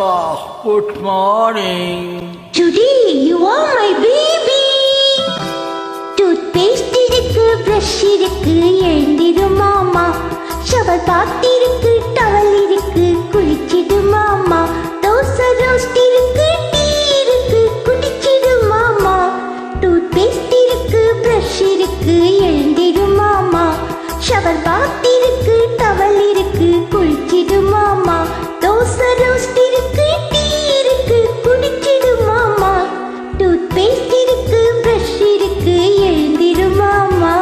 Oh, good morning. Today you are my baby. Toothpaste irukku, brush irukku, எழுந்திரு மாமா. Shower பாத் இருக்கு, towel இருக்கு, குளிச்சிடு மாமா. தோசை ரோஸ்ட் இருக்கு, டீ இருக்கு, குடிச்சிடு மாமா. டூத்பேஸ்ட் இருக்கு, brush இருக்கு, எழுந்திரு மாமா. ஷவர் பாத் இருக்கு, டவல் இருக்கு, குளிச்சிடு மாமா. தோசை ரோஸ்ட் இருக்கு, டீ இருக்கு, குடிச்சிடு மாமா. டூத்பேஸ்ட் இருக்கு, brush இருக்கு, எழுந்திரு மாமா.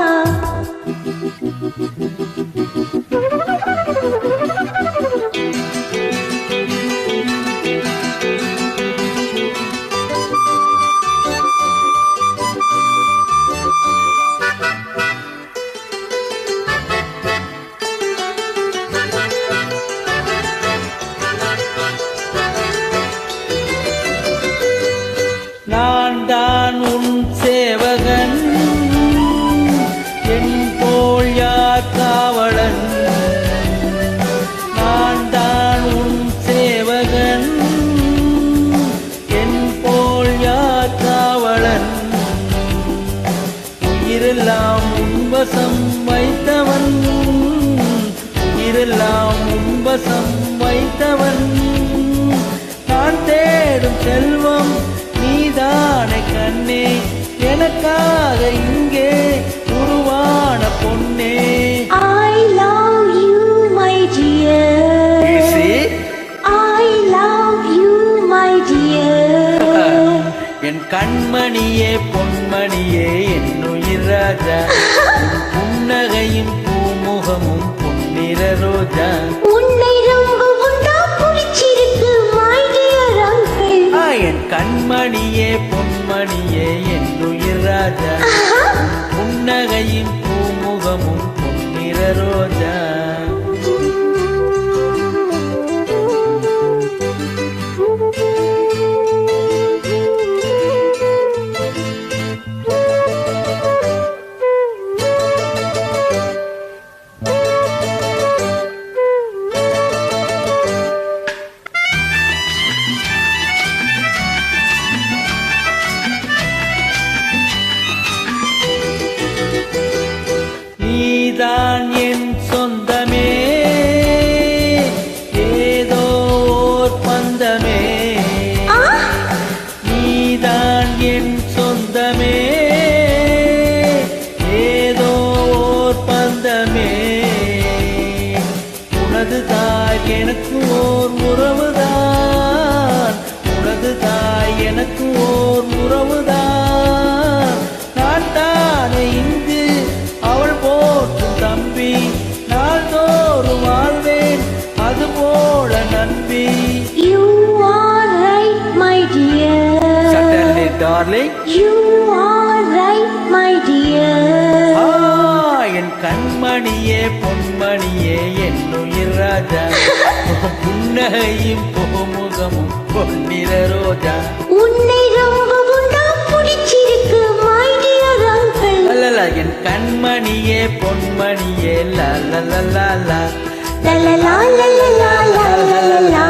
நான் தான் உன் சேவகன், என் தோள் யார் காவலன். நான் தான் உன் சேவகன், என் போல் யார் காவலன். உயிரெல்லாம் உன்வசம் வைத்தவன், உயிரெல்லாம் உன்வசம் வைத்தவன். நான் தேடும் செல்வம் நீதானே கண்ணே, எனக்காக இங்கே உருவான பொன்னே. I love you my dear. I love you my dear. என் கண்மணியே பொன்மணியே என்னுயிர் ராஜா, புன்னகையும் பூமுகமும் பொன்னிற ரோஜா. உன்னை ரொம்ப உண்டா பிடிச்சிருக்கு my dear uncle. என் கண்மணியே பொன்மணியே என்னுயிர் ராஜா, புன்னகையும் பூமுகமும் பொன்னிற ரோஜா. நீதான் என் சொந்தமே, ஏதோ ஓர் பந்தமே. நீதான் என் சொந்தமே, ஏதோ ஓர் பந்தமே. உனது தாய் எனக்கு ஓர் உறவுதான், உனது தாய் எனக்கு ஓர் உறவுதான். நான் தானே இங்கு அவள் போற்றும் தம்பி, நாள்தோறும் வாழ்வேன் அதுபோல நம்பி. You are right my dear. Certainly darling. You are right my dear. என் கண்மணியே பொன்மணியே என்னுயிர் ராஜா, புன்னகையும் பூமுகமும் பொன்னிற ரோஜா. உன்னை ரொம்ப உண்டா பிடிச்சிருக்கு my dear uncle. லலல என் கண்மணியே பொன்மணியே லா லா லா லா லா La la la la la la la la la.